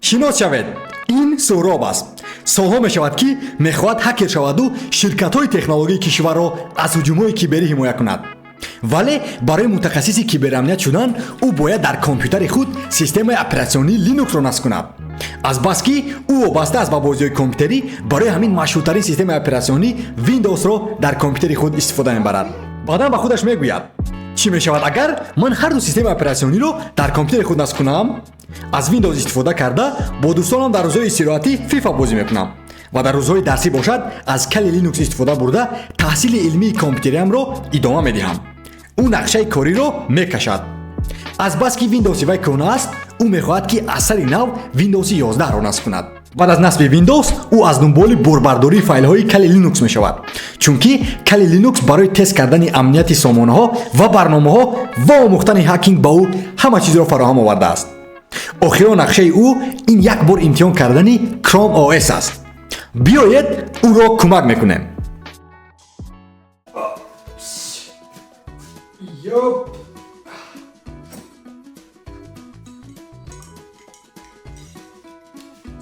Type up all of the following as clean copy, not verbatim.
шинос шавед, ин соҳроб аст. солҳо мешавад ки мехоҳад ҳакер шаваду ширкатҳои технологии кишварро аз ҳуҷумҳои киберӣ ҳимоя кунад. вале барои мутахассиси киберамният шудан ӯ бояд дар компютери худ системаи оператсионӣ Linux-ро насб кунад. азбаски ӯ вобаста аст ба бозиҳои компютерӣ, барои ҳамин машҳуртарин системаи оператсионӣ Windows-ро дар компютери худ истифода мебарад. баъдан ба худаш мегӯяд: чӣ мешавад агар ман ҳарду системаи оператсиониро дар компютери худ насб кунам? аз Windows истифода карда бо дӯстонам дар рӯзҳои истироҳатӣ FIFA бозӣ мекунам ва дар рӯзҳои дарсӣ бошад аз кали Linux истифода бурда таҳсили илмии компютериамро идома медиҳам. ӯ нақшаи кориро мекашад. азбаски Windows-и вай кӯна аст, ӯ мехоҳад ки аз сари нав Windows 11-ро насб кунад. баъд аз насби Windows ӯ аз дунболи бурбардории файлҳои кали Linux мешавад, чунки кали Linux барои тест кардани амнияти сомонаҳо ва барномаҳо ва омӯхтани ҳакинг ба ӯ ҳама чизро фароҳам овардааст. охирон нақшаи ӯ ин як бор имтиҳон кардани Chrome OS аст. биёед ӯро кӯмак мекунем.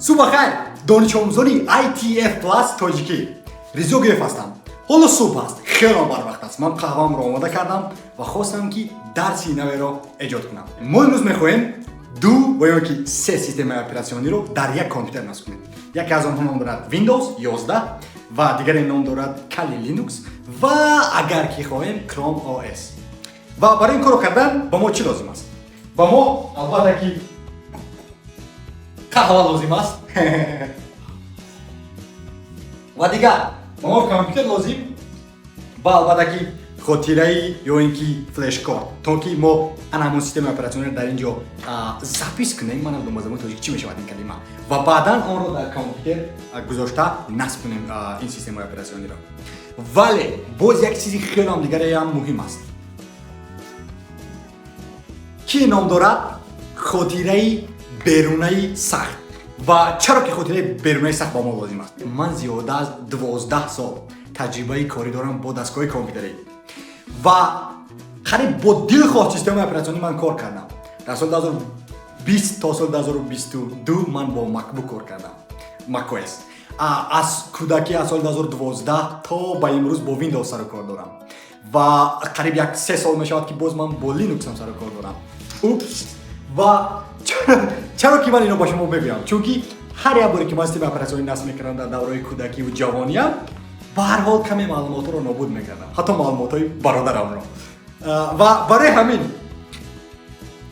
субҳ хайр, донишомӯзони ITF Plus тоҷикӣ. Ризо Гиёев ҳастам. ҳоло субҳ аст, хело барвақт аст. ман қаҳваамро омода кардам ва хостам ки дарси наверо эҷод кунам. мо имрӯз мехоҳем ду ва ё ки се системаи оператсиониро дар як компютер насб кунем. яке аз онҳо ном дорад Windows 11 ва дигаре ном дорад кали Linux ва агар ки хоҳем Chrome OS. ва барои ин корро кардан ба мо чӣ лозим аст? ба мо албатта ки қаҳва лозим аст ва дигар ба мо компютер лозим ва албатта ки хотираи ё ин ки флушкорт, то ки мо анамон системаи оператсиониро дар ин ҷо запис кунем. манам ба забони тоҷик чӣ мешавад ин калима, ва баъдан онро дар компютер гузошта насб кунем ин системаи оператсиониро. вале боз як чизи хелам дигаре ҳам муҳим аст, ки ном дорад хотираи берунаи сахт. ва чаро ки хотираи берунаи сахт ба мо лозим аст? ман зиёда аз 12 сол таҷрибаи корӣ дорам бо дастгоҳи компютерӣ ва қариб бо дилхоҳ системаи оператсионӣ ман кор кардам. дар соли 2020 то соли 2022 ман бо MacBook кор кардам, macOS. аз кӯдакӣ аз соли 2012 то ба имрӯз бо Windows сару кор дорам ва қариб 3 сол мешавад ки боз ман бо Linux ҳам сару кор дорам. ва чаро ки ман ино ба шумо мегӯям? чунки ҳар як боре ки ман системаи оператсионӣ насб мекардам дар давраи кӯдакиву ҷавониям, ба ҳар ҳол каме маълумотро нобуд мекардам, ҳатто маълумотҳои бародарамро. ва барои ҳамин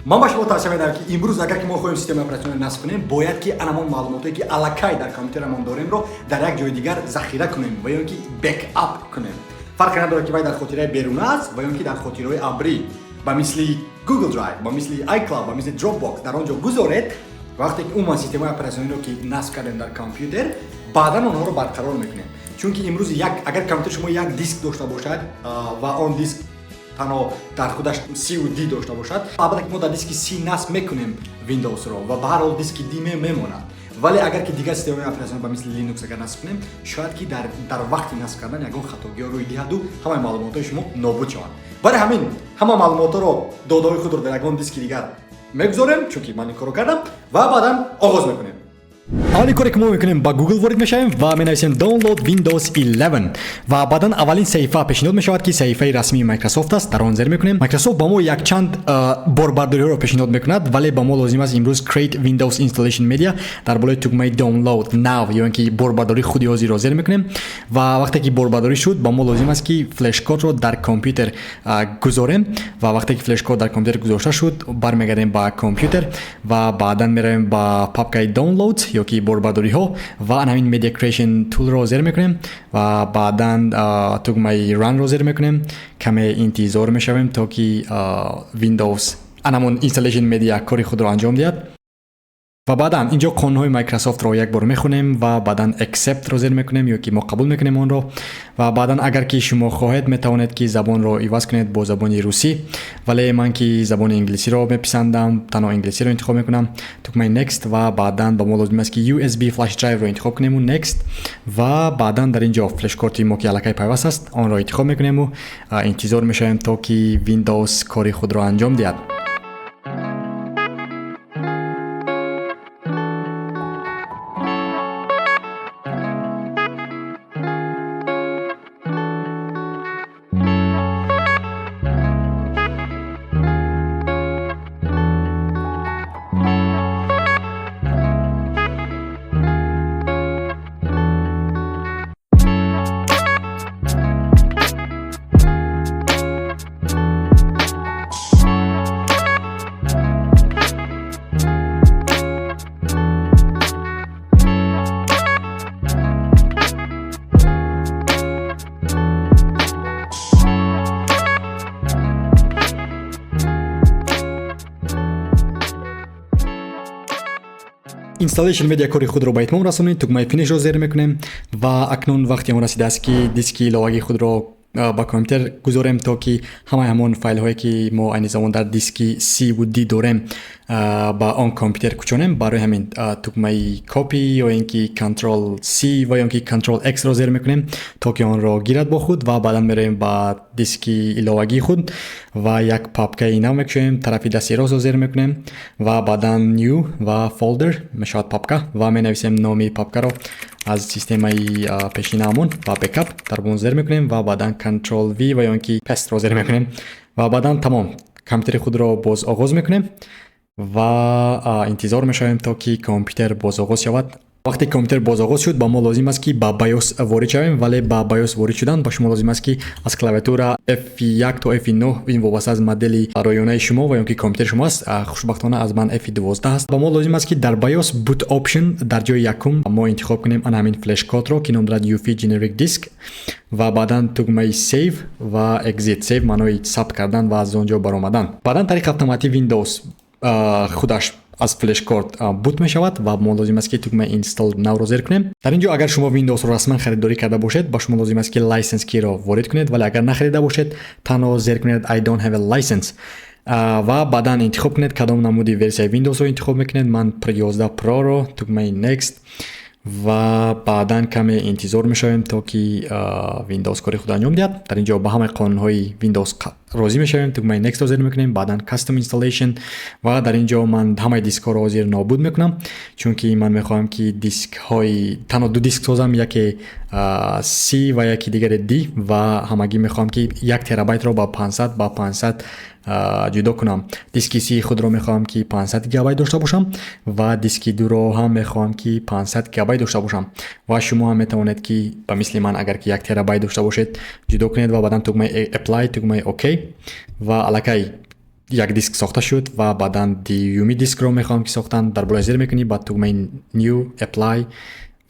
ман ба шумо тавсия медиҳам ки имрӯз агар ки мо хоҳем системаи оператсионӣ насб кунем, бояд ки анамон маълумотое ки аллакай дар компютерамон доремро дар як ҷои дигар захира кунем ва ё ки бекап кунем. фарқе надорад ки вай дар хотираи беруна аст ва ё ки дар хотираҳои абрӣ ба мисли Google Drive, ба мисли iCloud, ба мисли Dropbox дар он ҷо гузоред. вақте ки умуман системаи оператсиониро ки насб кардем дар компютер, баъдан онҳоро барқарор мекунем. чунки имрӯз агар компютери шумо як диск дошта бошад ва он диск танҳо дар худаш C ва D дошта бошад, албатта ки мо дар диски C насб мекунем Windows-ро ва ба ҳар ҳол диски D мемонад. вале агар ки дигар системаи оператсионӣ ба мисли Linux агар насб кунем, шояд ки дар вақти насб кардан ягон хатогиҳо рӯй диҳаду ҳамаи маълумотҳои шумо нобуд шаванд. барои ҳамин ҳама маълумотҳоро, додаҳои худро дар ягон диски дигар мегузорем, чунки ман ин корро кардам, ва баъдан оғоз мекунем. аввалин коре ки мо мекунем, ба Google ворид мешавем ва менависем download Windows 11 ва баъдан аввалин саҳифа пешниҳод мешавад ки саҳифаи расмии Microsoft аст. дар он зер мекунем. Microsoft ба мо якчанд борбардориҳоро пешниҳод мекунад, вале ба мо лозим аст имрӯз Create Windows Installation Media дар болои тугмаи Download Now ё ин ки борбардори худи ҳозирро зер мекунем ва вақте ки борбардорӣ шуд, ба мо лозим аст ки флешкортро дар компютер гузорем ва вақте ки флешкорт дар компютер гузошта шуд, бармегардем ба компютер ва баъдан меравем ба папкаи Download ё ки борбардориҳо ва анамин Media Creation Tool-ро зер мекунем ва баъдан тугмаи Run-ро зер мекунем. каме интизор мешавем то ки Windows анамон Installation Media кори худро анҷом диҳад. ва баъдан инҷо қонунҳои Microsoft-ро як бор мехунем ва баъдан Accept-ро зер мекунем ё ки мо қабул мекунем онро. ва баъдан агар ки шумо хоҳед, метавонед ки забонро иваз кунед бо забони русӣ, вале ман ки забони инглисиро меписандам, танҳо инглисиро интихоб мекунам. тугмаи Next ва баъдан ба мо лозим аст ки USB flash drive-ро интихоб кунему Next ва баъдан дар ин ҷо флешкорти мо ки аллакай пайваст аст, онро интихоб мекунему. интизор мешавем то ки Windows кори худро анҷом диҳад. installation медиа кори худро ба итмом расонид. Тугмаи finishро зер мекунем ва акнун вақти он расидааст ки диски иловагии худро ба компютер гузорем то ки ҳамаи ҳамон файлҳое ки мо айни замон дар диски C ва D дорем ба он компютер кучонем. Барои ҳамин тугмаи копи ё ин ки Ctrl C ва ё ин ки Ctrl X ро зер мекунем то ки онро гирад бо худ ва баъдан мероем ба диски иловагии худ ва як папкаи нав мекушоем. Тарафи дасти ростро зер мекунем ва баъдан new ва folder мешавад папка ва менависем номи папкаро аз системаи пешинаамон ва backup дар бун зер мекунем ва баъдан Ctrl V ва ё ин ки paste ро зер мекунем ва баъдан тамом компютери худро боз оғоз мекунем ва интизор мешавем то ки компютер боз оғоз шавад. Вақте компютер боз оғоз шуд, ба мо лозим аст ки ба BIOS ворид шавем, вале ба BIOS ворид шудан ба шумо лозим аст ки аз клавиатура F1 то F9 ин вобаста аз модели роёнаи шумо ва ё ки компютери шумо аст. Хушбахтона аз ман F12 аст. Ба мо лозим аст ки дар BIOS boot option дар ҷои якум мо интихоб кунем ана ҳамин Флушкортро ки ном дорад UEFI generic disk ва баъдан тугмаи save ва exit. Save маънои сабт кардан ва аз он ҷо баромадан. Баъдан тариқи автоматии Windows худаш аз Флушкорт бут мешавад ва мо лозим аст ки тугмаи install навро зер кунем. Дар ин ҷо агар шумо Windows-ро расман харидорӣ карда бошед, ба шумо лозим аст ки license key-ро ворид кунед, вале агар нахарида бошед, танҳо зер кунед I don't have a license ва баъдан интихоб кунед кадом намуди версияи Windows-ро интихоб мекунед. Ман 11 Pro-ро, тугмаи next ва баъдан каме интизор мешавем то ки Windows кори худ анҷом диҳад. Дар ин ҷо ба ҳамаи қонунҳои Windows розӣ мешавем. тугмаи next-ро зер мекунем, баъдан custom installation ва дар ин ҷо ман ҳамаи дискҳоро ҳозир нобуд мекунам, чунки ман мехоҳам ки дискҳои танҳо ду диск созам, яке C ва яки дигаре D ва ҳамагӣ мехоҳам ки 1 терабайтро ба 500 ҷудо кунам. Диски C худро мехоҳам ки 500 гигабайт дошта бошам ва диски дуро ҳам мехоҳам ки 500 гигабайт дошта бошам ва шумо ҳам метавонед ки ба мисли ман агар ки 1 терабайт дошта бошед ҷудо кунед ва баъдан тугмаи apply, тугмаи OK ва аллакай як диск сохта шуд ва баъдан диюми дискро мехоҳам ки сохтан. дар болои зер мекунӣ ба тугмаи new apply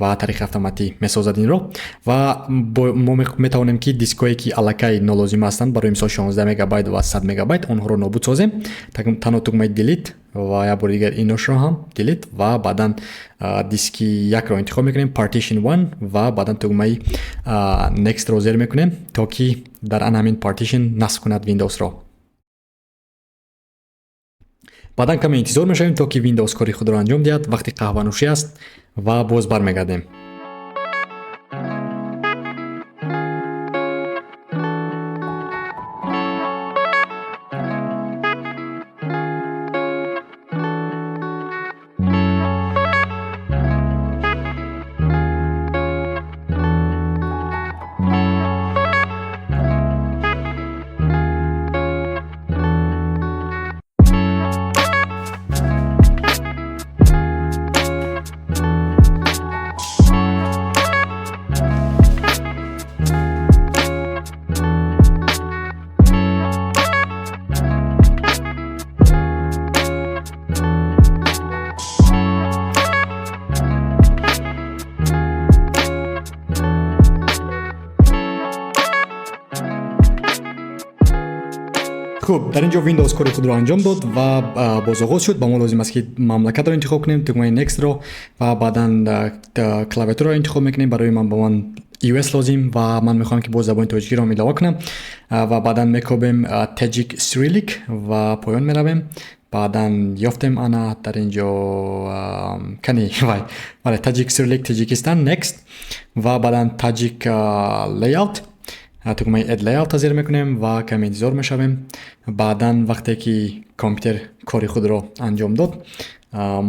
ва тариқи автоматӣ месозад инро ва мо метавонем ки дискҳое ки аллакай нолозима ҳастанд, барои мисол 16 мегабайт ва 100 мегабайт, онҳоро нобуд созем. танҳо тугмаи delete ва як бори дигар иношро ҳам delete ва баъдан диски якро интихоб мекунем partition 1 ва баъдан тугмаи next ро зер мекунем то ки дар ан ҳамин partition насб кунад Windows-ро. баъдан каме интизор мешавем то ки Windows кори худро анҷом диҳад. вақти қаҳванӯшӣ аст ва боз бармегардем. хуб, дар ин ҷо Windows кори худро анҷом дод ва бозоғоз шуд. Ба мо лозим аст ки мамлакатро интихоб кунем, тугмаи next-ро ва баъдан клавиатураро интихоб мекунем. Барои ман ба ман US лозим ва ман мехоҳам ки боз забони тоҷикиро илова кунам ва баъдан мекобем Tajik Cyrillic ва поён меравем. баъдан ёфтем ана дар ин ҷо кани вале Tajik Cyrillic Таҷикистан next ва баъдан Tajik layout тугмаи add layout зер мекунем ва каме интизор мешавем. баъдан вақте ки компютер кори худро анҷом дод,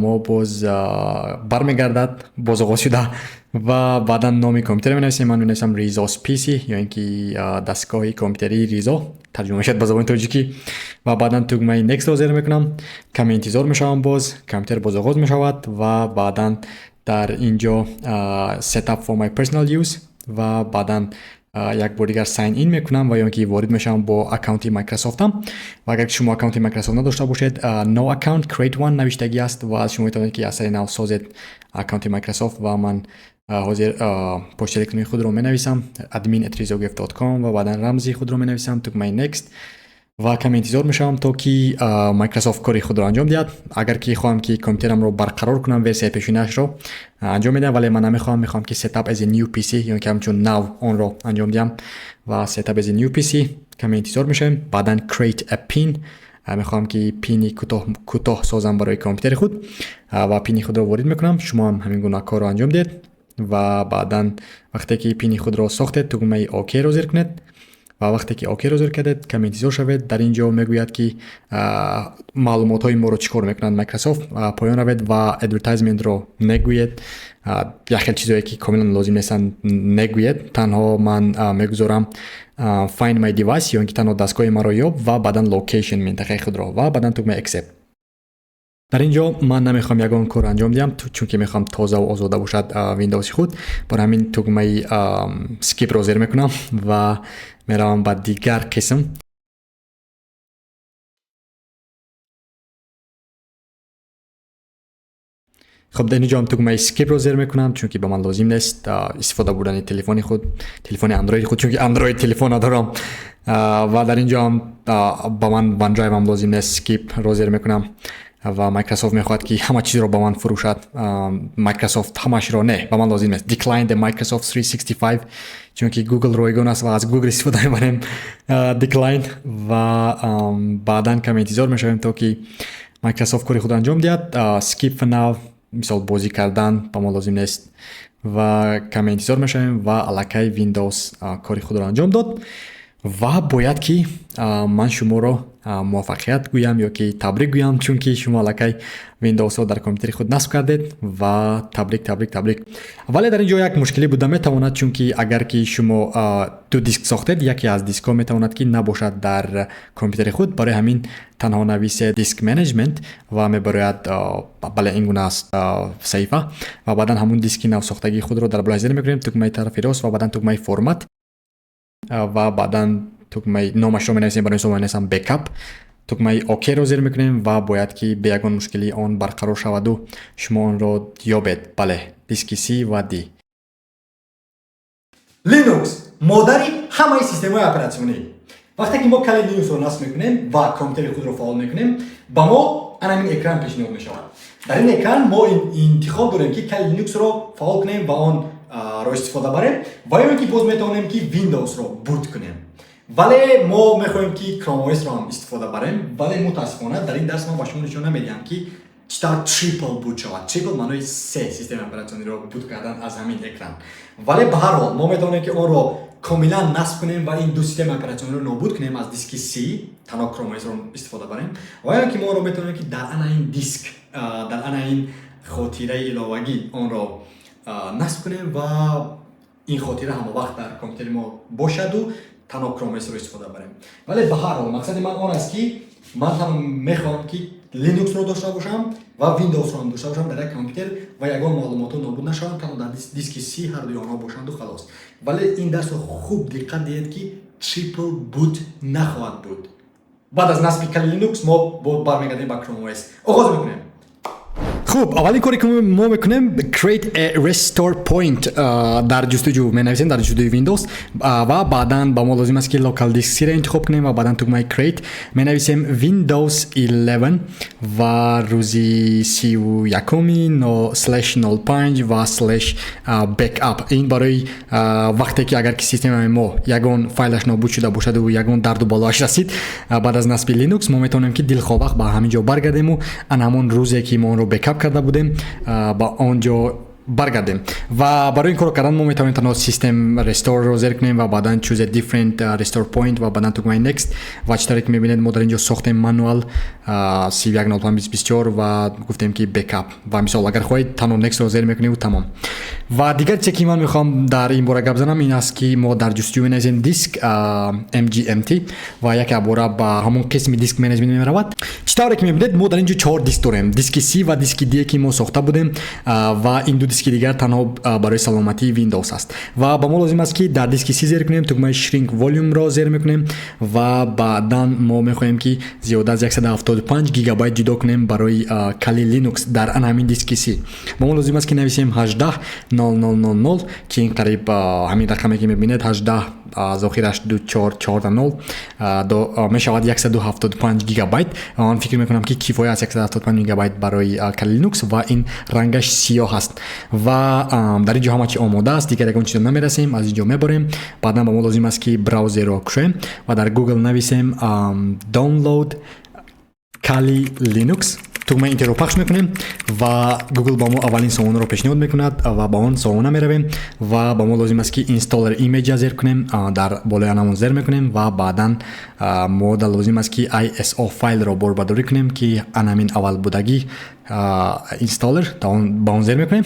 мо боз бармегардад бозоғоз шуда ва баъдан номи компютер менависем. ман менависам Rizo's PC ё ин ки дастгоҳи компютери Ризо, тарҷума мешавад ба забони тоҷикӣ. ва баъдан тугмаи next-ро зер мекунам, каме интизор мешавам, боз компютер бозоғоз мешавад ва баъдан дар ин ҷо set up for my personal use ва баъдан як бор дигар sign in мекунам ва ё ин ки ворид мешавам бо аккаунти Microsoft-ам. ва агар шумо аккаунти Microsoft надошта бошед, no account create one навиштагӣ аст ва шумо метавонед ки аз сари нав созед аккаунти Microsoft ва ман ҳозир почта электронии худро менависам admin@rizogev.com ва баъдан рамзи худро менависам, тугмаи next ва каме интизор мешавам то ки Microsoft кори худро анҷом диҳад. Агар ки хоҳам ки компютерамро барқарор кунам, версияи пешуниашро анҷом медиҳам, вале ман намехоҳам. Мехоҳам ки setup as a new PC ё ки ҳамчун нав онро анҷом диҳам ва setup as a new PC. Каме интизор мешавем. Баъдан create a pin. Мехоҳам ки пини кӯтоҳ созам барои компютери худ ва пини худро ворид мекунам. Шумо ҳам ҳамин гуна корро анҷом диҳед ва баъдан вақте ки пини худро сохтед, тугмаи окро зер кунед ва вақте ки окро зер кардед, каме интизор шавед. Дар ин ҷо мегӯяд ки маълумотҳои моро чӣ кор мекунад Microsoft. Поён равед ва advertisement-ро негӯед. Яхел чизое ки комилан лозим нестанд негӯед. Танҳо ман мегузорам find my device ё ки танҳо дастгоҳи маро ёб ва баъдан location минтақаи худро ва баъдан тугмаи accept. дар ин ҷо ман намехоҳам ягон кор анҷом диҳам, чунки мехоҳам тозаву озода бошад Windows худ. Бор ҳамин тугмаи skip-ро зер мекунам ва меравам ба дигар қисм. خب در اینجا هم توگمه اسکیپ رو زیر میکنم چون که به من لازم نیست استفاده بردن تلفن خود، تلفن اندروید خود، چون که اندروید تلفن ندارم. و در اینجا هم با من ون درایو هم لازم نیست، اسکیپ رو زیر میکنم و مایکروسافت میخواد که همه چیز رو با من فروشد. مایکروسافت همش رو نه، با من لازم نیست. decline the Microsoft 365 چون که گوگل رایگان است و از گوگل استفاده میکنیم. decline و بعداً کم انتظار میشویم تا که مایکروسافت کاری خود انجام دهد. skip for now، مثال بازی کردن با ما لازم نیست و کم انتظار میشویم و اللکای ویندوز کاری خود را انجام داد و باید که من شما را موفقیت گویم یا که تبریک گویم چون که شما اللکای ویندوز را در کامپیوتر خود نصب کردید و تبریک. ولی در اینجا یک مشکلی بوده میتواند، چون که اگر که شما دو دیسک ساختید، یکی از دیسک ها میتواند که نباشد در کامپیوتر خود. برای همین تنها نویس دیسک منیجمنت و میبراید بله این گونه است صحیفه و بعدا همون دیسک نو ساختگی خود رو در براوزر میکنیم، توکمه طرف راست و بعدا توکمه فرمت و بعدا توکمه نامش رو مینویسیم، برای شما مینویسم بکاپ. توکمه اوکی رو زیر میکنیم و باید که به یگان مشکلی آن برقرار شود و شما آن رو یابید. بله، دیسک سی و دی. لینوکس مادری همه سیستم‌های اپراتسیونی. وقتی که ما کلید لینوکس رو نصب میکنیم و کامپیوتر خود رو فعال میکنیم، با ما همین اکران پیشنهاد میشود. در این اکران ما انتخاب داریم که کلید لینوکس رو فعال کنیم و آن رو استفاده بریم و یا اینکه باز میتونیم که ویندوز رو بوت کنیم. ولی ما میخوایم که کروم او اس رو هم استفاده بریم، ولی متاسفانه در این درس ما با شما نشون نمیدیم که چطور تریپل بوت شود. تریپل معنی سه سیستم اپراتسیونی رو بوت کردن از همین اکران. ولی به هر حال ما میتونیم که آن رو کاملا نصب کنیم و این دو سیستم اپراتسیونی رو نابود کنیم از دیسک سی، تنها کروم او اس رو استفاده بریم. و یا که ما رو میتونیم که در این دیسک، در این خاطره الهوایی آن رو نصب کنیم و این خاطره هم وقت در کامپیوتر ما باشد و تنها کروم او اس رو استفاده بریم. ولی به هر حال مقصد من آن است که من تنها میخوام که لینوکس رو داشته باشم و ویندوز رو هم داشته باشم در یک کامپیوتر و یگان معلومات نابود نشوند، تنها در دیسک سی هر دوی آنها باشند و خلاص. ولی این درس رو خوب دقت دهید که تریپل بوت نخواهد بود. بعد از نصب کلید لینوکس ما برمیگردیم به کروم او اس. آغاز میکنیم. خوب، اولین کاری که ما میکنیم create a restore point در جستجو مینویسیم، در جستجوی ویندوز و بعدا با ما لازم است که لوکال دیسک سی را انتخاب کنیم و بعدا توکمه create مینویسیم ویندوز 11 و روزی 31/05 و /backup. این برای وقتی که اگر که سیستم ما یگان فایلش نابود شده باشد و یگان درد و بالاش رسید، بعد از نصب لینوکس ما میتونیم که دلخواه به همین جا برگردیم و همون روزی که ما اون رو بکاپ کرده بودیم با آنجا برگردیم. و برای این کار کردن ما میتونیم تنها سیستم رستور رو زیر کنیم و بعدا چوز دیفرنت رستور پوینت و بعدا توکمه نکست و چطوری که میبینید ما در اینجا ساختیم مانوال 31/2024 و گفتیم که بکاپ و مثال اگر خواهید تنها نکست رو زیر میکنیم و تمام. و دیگر چیزی که من میخوام در این باره گپ بزنم این است که ما در جستجو مینویسیم دیسک MGMT و یک باره با همون قسم دیسک منیجمنت میرود. چطوری که میبینید ما در اینجا 4 دیسک داریم، دیسک سی و دیسک دی که ما ساخته بودیم و این دو دیسک دیگر تنها برای سلامتی ویندوز است و با ما لازم است که در دیسک سی زیر کنیم، توکمه شرینک والیوم را زیر میکنیم و بعدا ما میخوایم که زیاده از 175 گیگابایت جدا کنیم برای کلید لینوکس در همین دیسک سی. با ما لازم است که نویسیم 18/9/2024 0000 ки ин қариб ҳамин рақаме ки мебинед 18 зохираш 2440 мешавад 175 гигабайт. Ман фикр мекунам ки кифоя аст 175 гигабайт барои кали Linux ва ин рангаш сиёҳ аст ва дар ин ҷо ҳама чи омода аст. Дигар ягон чизо намерасем, аз ин ҷо мебарем. Баъдан ба мо лозим аст ки браузерро кушоем ва дар Google нависем download кали Linux. тугмаи интерро пахш мекунем ва Google ба мо аввалин сомонаро пешниҳод мекунад ва ба он сомона меравем ва ба мо лозим аст ки installer image зер кунем, дар болои анамон зер мекунем ва баъдан мо дар лозим аст ки ISO файлро борбардорӣ кунем ки анамин аввалбудагӣ installer ба он зер мекунем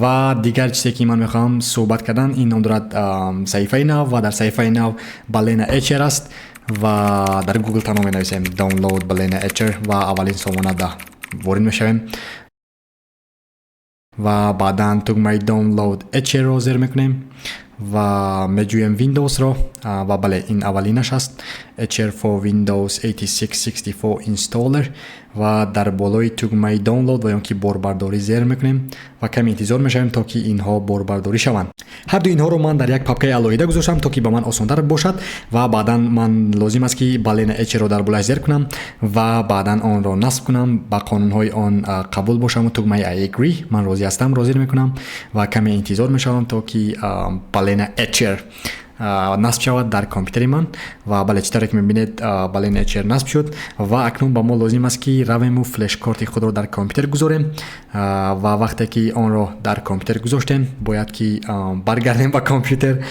ва дигар чизе ки ман мехоҳам суҳбат кардан ин ном дорад саҳифаи нав ва дар саҳифаи нав балена HR аст ва дар Google танҳо менависем download балена HR ва аввалин сомонада ворид мешавем ва баъдан тугмаи download HR-ро зер мекунем ва меҷӯем Windows-ро ва бале ин аввалинаш аст HR for Windows 8664 installer ва дар болои тугмаи download ва ё ки борбардорӣ зер мекунем ва каме интизор мешавем то ки инҳо борбардорӣ шаванд. ҳарду инҳоро ман дар як папкаи алоҳида гузоштам то ки ба ман осонтар бошад ва баъдан ман лозим аст ки балена HR-ро дар болояш зер кунам ва баъдан онро насб кунам, ба қонунҳои он қабул бошам. тугмаи I agree ман розӣ ҳастам ро зер мекунам ва каме интизор мешавам то ки балена HR насб шавад дар компютери ман ва бале чӣ тавре ки мебинед балена HR насб шуд ва акнун ба мо лозим аст ки равему флешкорти худро дар компютер гузорем ва вақте ки онро дар компютер гузоштем бояд ки баргардем ба компютер.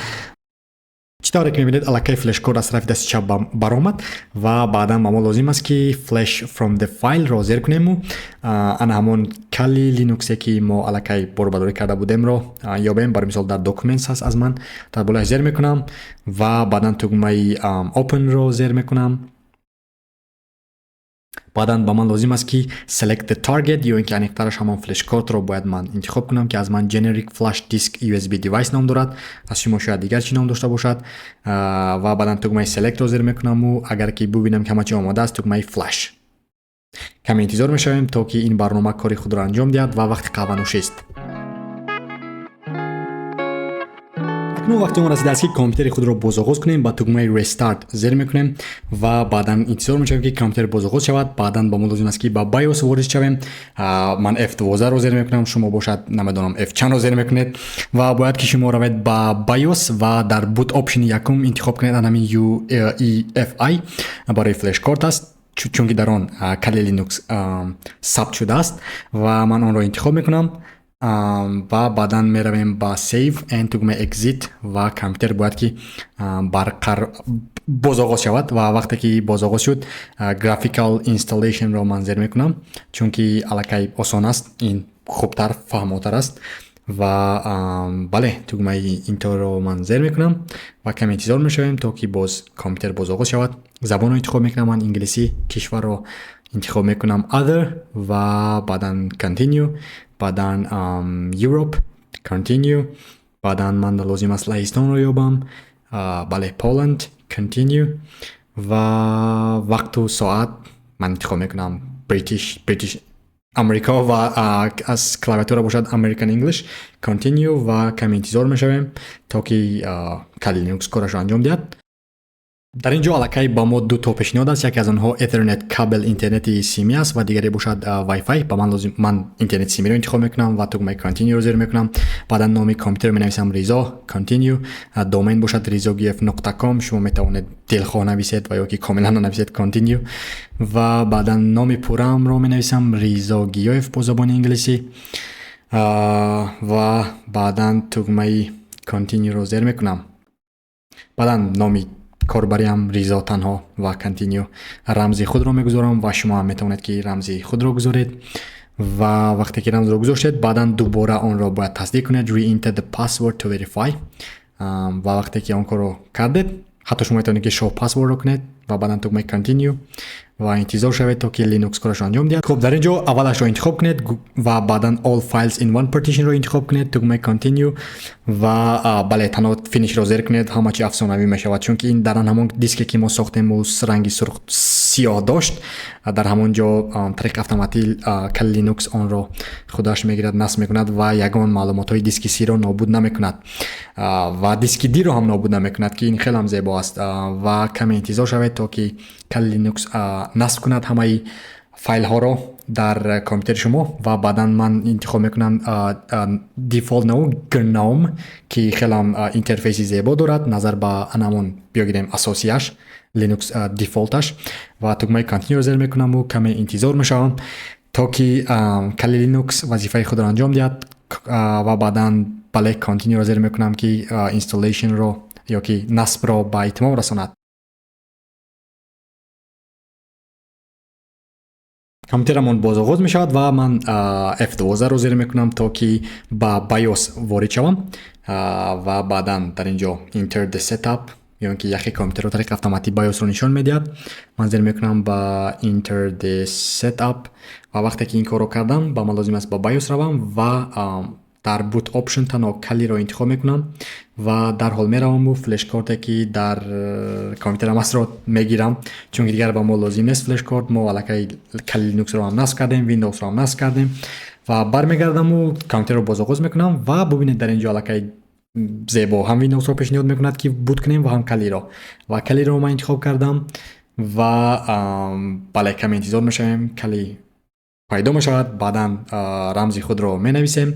чӣ тавре ки мебинед аллакай флешкорт аз тарафи дасти чап баромад ва баъдан ба мо лозим аст ки flash from the file-ро зер кунему ана ҳамон кали Linux-е ки мо аллакай борбардорӣ карда будемро ёбем. бар мисол дар documents аст аз ман дар болояш зер мекунам ва баъдан тугмаи open-ро зер мекунам. баъдан ба ман лозим аст ки select the target ё ин ки аниқтараш ҳамон флешкортро бояд ман интихоб кунам ки аз ман generic flash disk USB device ном дорад, аз шумо шояд дигар чӣ ном дошта бошад ва баъдан тугмаи selectро зер мекунаму агар ки бубинам ки ҳама чӣ омода аст тугмаи flash. каме интизор мешавем то ки ин барнома кори худро анҷом диҳад ва вақти қаҳванӯшист. акнун вақти он расидааст ки компютери худро бозоғоз кунем. ба тугмаи restart зер мекунем ва баъдан интизор мешавем ки компютер бозоғоз шавад. баъдан ба мо лозим аст ки ба BIOS ворид шавем. ман F12 ро зер мекунам, шумо бошад намедонам F чанд ро зер мекунед ва бояд ки шумо равед ба BIOS ва дар boot option якум интихоб кунед анамин UEFI барои флешкорт аст чунки дар он кали Linux сабт шудааст ва ман онро интихоб мекунам ва баъдан меравем ба save and тугмаи exit ва компютер бояд ки бозоғоз шавад ва вақте ки бозоғоз шуд graphical installation ро ман зер мекунам чунки аллакай осон аст, ин хубтар фаҳмотар аст ва бале тугмаи инторро ман зер мекунам ва каме интизор мешавем то ки боз компютер бозоғоз шавад. забонро интихоб мекунам, ман инглисӣ, кишварро интихоб мекунам other ва баъдан continue, баъдан Europe continue, баъдан ман лозим аст Лаҳистонро ёбам, бале Poland continue ва вақту соат ман интихоб мекунам British Америка ва аз клавиатура бошад American English continue ва каме интизор мешавем то ки кали Linux корашро анҷом диҳад. дар ин ҷо аллакай ба мо дуто пешниҳод аст. яке аз онҳо Ethernet кабел интернети симӣ аст ва дигаре бошад Wi-Fi. ба ман интернети симиро интихоб мекунам ва тугмаи continue ро зер мекунам. баъдан номи компютер менависам Ризо continue, домен бошад rizogiyev.com, шумо метавонед дилхоҳ нависед ва ё ки комилан нависед continue ва баъдан номи пурраамро менависам Ризо Гиёев бо забони инглисӣ ва баъдан тугмаи continue ро зер мекунам. баъдан номи корбариам Ризо танҳо ва continue, рамзи худро мегузорам ва шумо ҳам метавонед ки рамзи худро гузоред ва вақте ки рамзро гузоштед баъдан дубора онро бояд тасдиқ кунед re-enter the password to verify ва вақте ки он корро кардед ҳатто шумо метавонед ки show password ро кунед ва баъдан тугмаи continue ва интизор шавед то ки Linux корашро анҷом диҳад. Хуб, дар ин ҷо аввалашро интихоб кунед ва баъдан all files in one partitionро интихоб кунед, тугмаи continue ва бале танҳо finishро зер кунед, ҳама чи афсонавӣ мешавад, чунки ин дар ҳамон диске ки мо сохтему ранги сурх сиёҳ дошт, дар ҳамон ҷо тариқи автоматӣ кали Linux онро худаш мегирад, насб мекунад ва ягон маълумотҳои диски C-ро нобуд намекунад ва диски D-ро ҳам нобуд намекунад, ки ин хеле зебо аст. ва каме интизор шавед то ки кали Linux насб кунад ҳамаи файлҳоро дар компютери шумо ва баъдан ман интихоб мекунам дефолт намо гном, ки хелам интерфейси зебо дорад назар ба анамон биёгирем асосияш Linux дефолташ ва тугмаи continue зер мекунаму каме интизор мешавам то ки кали Linux вазифаи худро анҷом диҳад ва баъдан бале continue зер мекунам ки installationро ё ки насбро ба итмом расонад. компютерамон бозоғоз мешавад ва ман F12-ро зер мекунам то ки ба BIOS ворид шавам ва баъдан дар ин ҷо enter the setup ё ки яхи компютерро тариқи автоматӣ BIOS-ро нишон медиҳад. Ман зер мекунам ба enter the setup ва вақте ки ин корро кардам ба ман лозим аст ба BIOS равам ва дар boot option танҳо калиро интихоб мекунам ва дарҳол мераваму флушкорте ки дар компютерам астро мегирам, чунки дигар ба мо лозим нест флушкорт, мо аллакай кали Linux-ро ҳам насб кардем, Windows-ро ҳам насб кардем ва бармегардаму компютерро бозоғоз мекунам ва бубинед дар ин ҷо аллакай зебо ҳам Windows-ро пешниҳод мекунад ки бут кунем ва ҳам калиро ва калиро ман интихоб кардам ва бале каме интизор мешавем, кали пайдо мешавад, баъдан рамзи худро менависем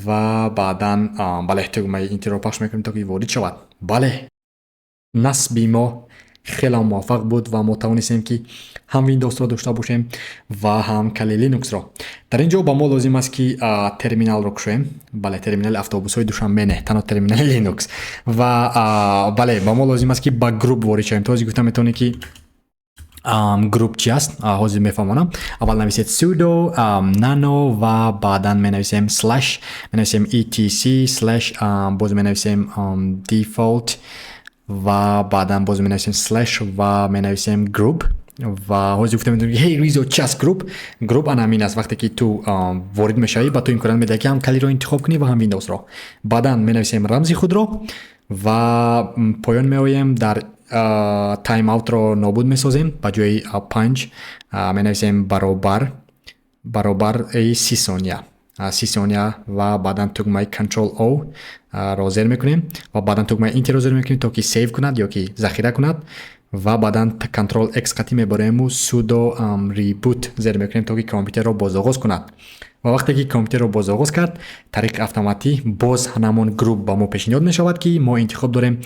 ва баъдан бале тугмаи интиро пахш мекунем то ки ворид шавад. Бале насби мо хеле муваффақ буд ва мо тавонистем ки ҳам Windows-ро дошта бошем ва ҳам кали Linux-ро. Дар ин ҷо ба мо лозим аст ки терминалро кушоем, бале терминали автобусҳои душанбе, танҳо терминали Linux ва бале ба мо лозим аст ки ба групп ворид шавем. Този гуфтам метавонед ки групп чи аст, ҳозир мефаҳмонам. Аввал нависед sudo nano ва баъдан менависем slash, менависем etc/ боз менависем default ва баъдан боз менависем slash ва менависем group ва ҳозир гуфтам метавонед ҳей Ризо чи аст групп анамин аст. вақте ки ту ворид мешавӣ ба ту имконат медиҳад ки ҳам калиро интихоб кунӣ ва ҳам Windows-ро. баъдан менависем рамзи худро ва поён меоем дар тайм-аутро нобуд месозем, ба ҷои punch менависем баробар 30 сония ва баъдан тугмаи control O ро зер мекунем ва баъдан тугмаи enter ро зер мекунем то ки сейв кунад ё ки захира кунад ва баъдан control X қатӣ мебарему sudo reboot зер мекунем то ки компютерро бозоғоз кунад ва вақте ки компютерро бозоғоз кард тариқи автоматӣ боз ҳамамон групп ба мо пешниҳод мешавад ки мо интихоб дорем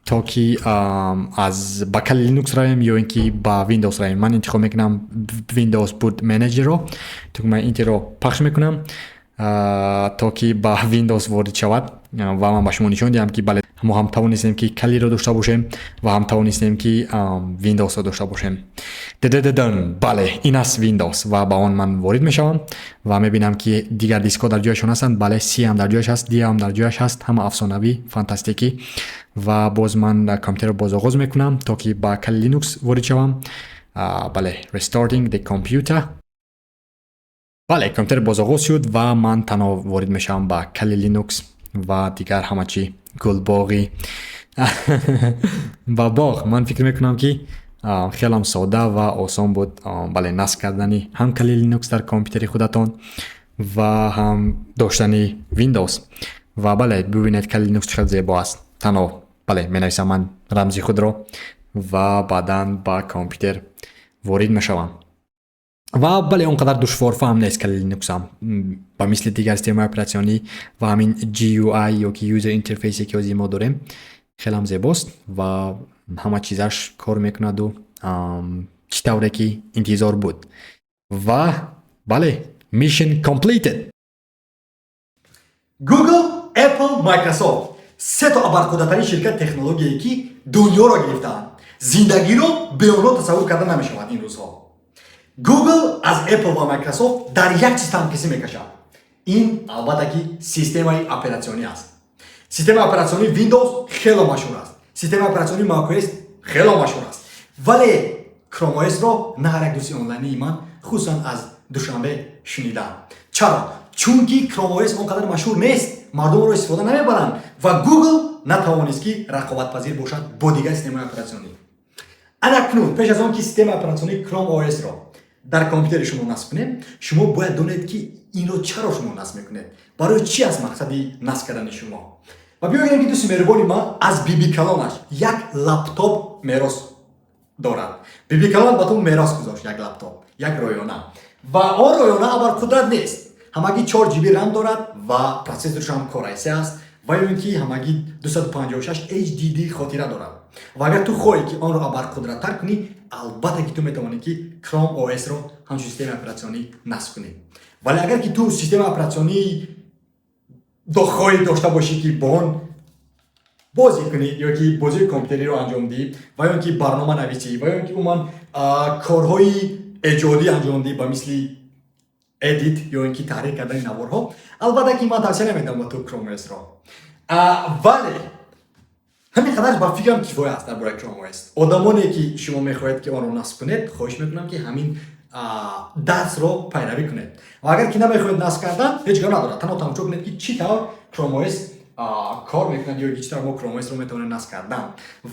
то ки аз ба кали Linux равем ё ин ки ба Windows равем. Ман интихоб мекунам Windows Boot Manager-ро, тугмаи Enter-ро пахш мекунам то ки ба Windows ворид шавад ва ман ба шумо нишон диҳам ки бале мо ҳам тавонистем ки калиро дошта бошем ва ҳам тавонистем ки Windows-ро дошта бошем. Бале ин аст Windows ва ба он ман ворид мешавам ва мебинам ки дигар дискҳо дар ҷояшон ҳастанд. Бале C ҳам дар ҷояш ҳаст, D ҳам дар ҷояш ҳаст, ҳама афсонавӣ, фантастикӣ ва боз ман компютерро бозоғоз мекунам то ки ба кали Linux ворид шавам. Бале restarting the computer. бале компютер бозоғоз шуд ва ман танҳо ворид мешавам ба кали Linux ва дигар ҳама чи гулбоғи ба боғ. Ман фикр мекунам ки хелам сода ва осон буд бале насб кардани ҳам кали Linux дар компютери худатон ва ҳам доштани Windows ва бале бубинед кали Linux чиқадр зебо аст. танҳо бале менависам ман рамзи худро ва баъдан ба компютер ворид мешавам ва бале он қадар душвор фаҳм нест кали Linux ҳам ба мисли дигар системаи оператсионӣ ва ҳамин GUI ё ки user interface ки ҳозир мо дорем хелам зебост ва ҳама чизаш кор мекунаду чӣ тавре ки интизор буд ва бале mission completed. Google, Apple, Microsoft се то абарқудатарин ширкат технологие ки дунёро гирифтаанд. Зиндагиро бе онҳо тасаввур карда намешавад ин рӯзҳо. Google аз Apple ва Microsoft дар як чиз тамкисӣ мекашад. ин албатта ки системаи оператсионӣ аст. Системаи оператсионӣ Windows хело машҳур аст. Системаи оператсионӣ macOS хело машҳур аст. Вале кромоесро на ҳар як дӯсти онлайнии ман хусусан аз душанбе шунидам. чаро? чунки кромоес он қадар машҳур нест, мардумро истифода намебаранд ва Google натавонист ки рақобатпазир бошад бо дигар системаи оператсионӣ. анакнун пеш аз он ки системаи оператсионӣ кромоесро дар компютери шумо насб кунем, шумо бояд донед ки инро чаро шумо насб мекунед, барои чи аст мақсади насб кардани шумо. ва биёгем ки дӯсти меҳрубони ман аз бибикалонаш як лаптоп мерос дорад. бибикалон ба ту мерос гузошт як лаптоп, як роёна. ва он роёна абарқудрат нест. ҳамагӣ 4 GB RAM дорад ва процессорш ҳам Core i3 аст ва ё ин ки ҳамагӣ 256 HDD хотира дорад. ва агар ту хоҳӣ ки онро абарқудраттар кунӣ, албатта ки ту метавонӣ ки Chrome OS-ро ҳамчун системаи оператсионӣ насб кунӣ. вале агар ки ту системаи оператсионӣ хоҳӣ дошта бошӣ ки бо он бозӣ кунӣ ё ки бозии компютериро анҷом диҳӣ ва ё ин ки барнома нависӣ ва ё ин ки умуман корҳои эҷодӣ анҷом диҳӣ ба мисли edit ё ин ки таҳрир кардани наворҳо, албатта ки ман тавсия намедам ба ту Chrome OS-ро. вале ҳамин қадар ба фикрам кифоя аст дар бораи Chrome OS. одамоне ки шумо мехоҳед ки онро насб кунед, хоҳиш мекунам ки ҳамин дарсро пайравӣ кунед. ва агар ки намехоҳед насб кардан, ҳеҷ гап надорад, танҳо тамошо кунед ки чӣ тавр Chrome OS кор мекунад ё ки чӣ тавр мо Chrome OS-ро метавонем насб кардан.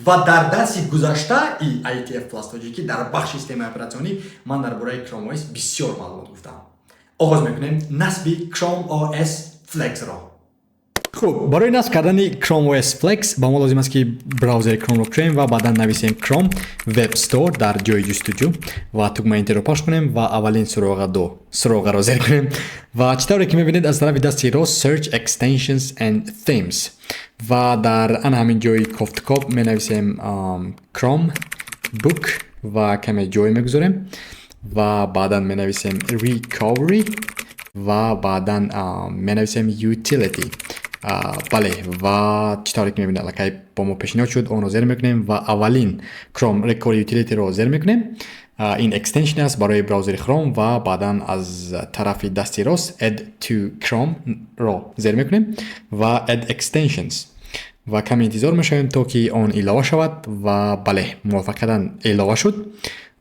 ва дар дарси гузаштаи ITF Plus тоҷикӣ дар бахши системаи оператсионӣ ман дар бораи Chrome OS бисёр маълумот гуфтам. оғоз мекунем насби Chrome OS Flex-ро. хуб, барои насб кардани Chrome OS Flex ба мо лозим аст ки браузери Chrome-ро кушоем ва баъдан нависем Chrome Web Store дар ҷои ҷустуҷӯ ва тугмаи Enterро паш кунем ва аввалин суроғаро зер кунем ва чӣ тавре ки мебинед аз тарафи дасти рост Search Extensions and Themes ва дар ана ҳамин ҷои кофтукоб менависем Chrome Book ва каме ҷой мегузорем ва баъдан менависем Recovery ва баъдан менависем Utility. бале ва чӣ тавре ки мебинед аллакай бо мо пешниҳод шуд, онро зер мекунем ва аввалин Chrome Recovery Utility-ро зер мекунем. ин extension аст барои браузери Chrome ва баъдан аз тарафи дасти рост Add to Chrome-ро зер мекунем ва Add Extensions ва каме интизор мешавем то ки он илова шавад ва бале муваффақиян илова шуд.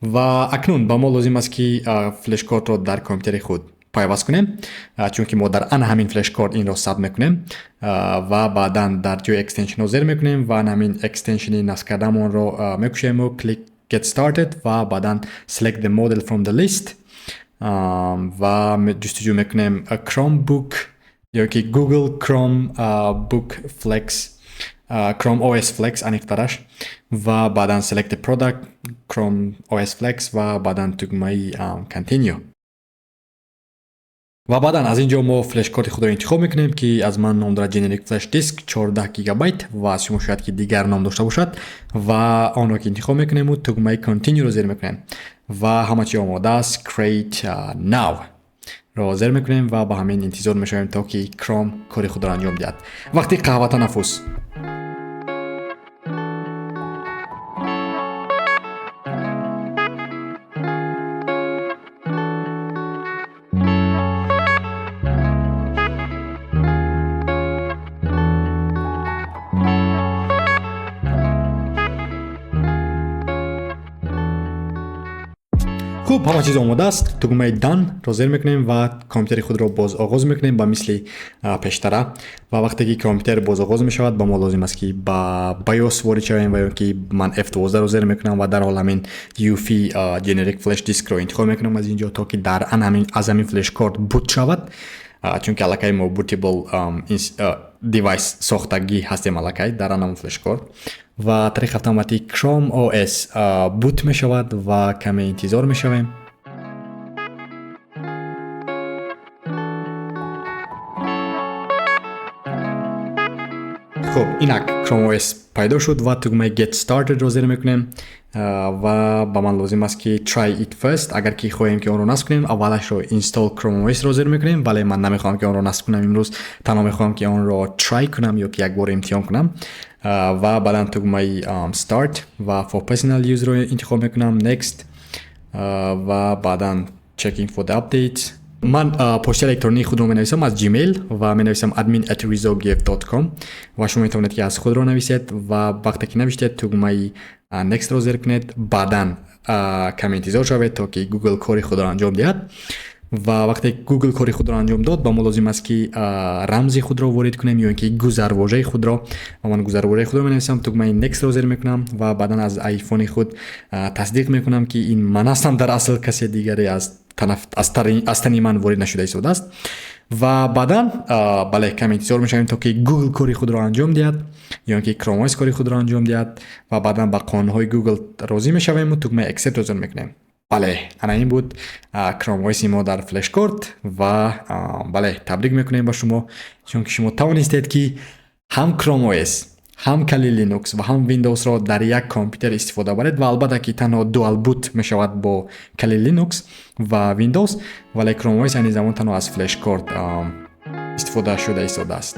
ва акнун ба мо лозим аст ки флешкортро дар компютери худ пайваст кунем, чунки мо дар ана ҳамин флешкорт инро сабт мекунем ва баъдан дар ҷои extension-ро зер мекунем ва ҳамин extension-и насб кардамонро мекушем click get started ва баъдан select the model from the list ва ҷустуҷӯ мекунем Chromebook ё ки Google Chrome Book Flex Chrome OS Flex аниқтараш ва баъдан select the product Chrome OS Flex ва баъдан тугмаи continue. ва баъдан аз ин ҷо мо флешкорти худро интихоб мекунем ки аз ман ном дорад generic flash disk 14 гигабайт ва аз шумо шояд ки дигар ном дошта бошад ва онро ки интихоб мекунему тугмаи continue-ро зер мекунем ва ҳама чи омода аст create now ро зер мекунем ва ба ҳамин интизор мешавем то ки Chrome кори худро анҷом диҳад. вақти қаҳва танаффус. хуб, ҳама чиз омода аст. тугмаи done ро зер мекунем ва компютери худро боз оғоз мекунем ба мисли пештара ва вақте ки компютер боз оғоз мешавад ба мо лозим аст ки ба BIOS ворид шавем ва ё ки ман F12 ро зер мекунам ва дар ҳол ҳамин UEFI generic flash disk ро интихоб мекунам аз ин ҷо то ки дар аз ҳамин флешкорт бут шавад, чунки аллакай мо bootable device сохтагӣ ҳастем аллакай дар ҳамин флешкорт ва тариқи автоматик Chrome OS бут мешавад ва каме интизор мешавем. хуб, инак Chrome OS пайдо шуд ва тугмаи get started ро зер мекунем ва ба ман лозим аст ки try it first. агар ки хоҳем ки онро насб кунем, аввалашро install Chrome OS ро зер мекунем, вале ман намехоҳам ки онро насб кунам имрӯз, танҳо мехоҳам ки онро try кунам ё ки як бор имтиҳон кунам ва баъдан тугмаи start ва for personal use ро интихоб мекунам next ва баъдан checking for the updates. ман почти электронии худро менависам аз Gmail ва менависам admin@rizogiev.com ва шумо метавонед ки аз худро нависед ва вақте ки навиштед тугмаи next ро зер кунед, баъдан каме интизор шавед то ки Google кори худро анҷом диҳад. ва вақте Google кори худро анҷом дод, ба мо лозим аст ки рамзи худро ворид кунем ё ин ки гузарвожаи худро. Ва ман гузарвожаи худро менависам, тугмаи Nextро зер мекунам ва баъдан аз айфони худ тасдиқ мекунам ки ин ман ҳастам, дар асл касе дигаре аз тани ман ворид нашуда истодааст. ва баъдан бале каме интизор мешавем то ки Google кори худро анҷом диҳад ё ин ки Chrome OS кори худро анҷом диҳад ва баъдан ба қонунҳои Google розӣ мешавем ва тугмаи accept зер мекунем. бале, ана ин буд Chrome OS мо дар Флушкорт ва бале табрик мекунем ба шумо, чун ки шумо тавонистед ки ҳам Chrome OS, ҳам кали Linux ва ҳам Windowsро дар як компютер истифода баред ва албатта ки танҳо dual boot мешавад бо кали Linux ва Windows, вале Chrome OS айни замон танҳо аз Флушкорт истифода шуда истодааст.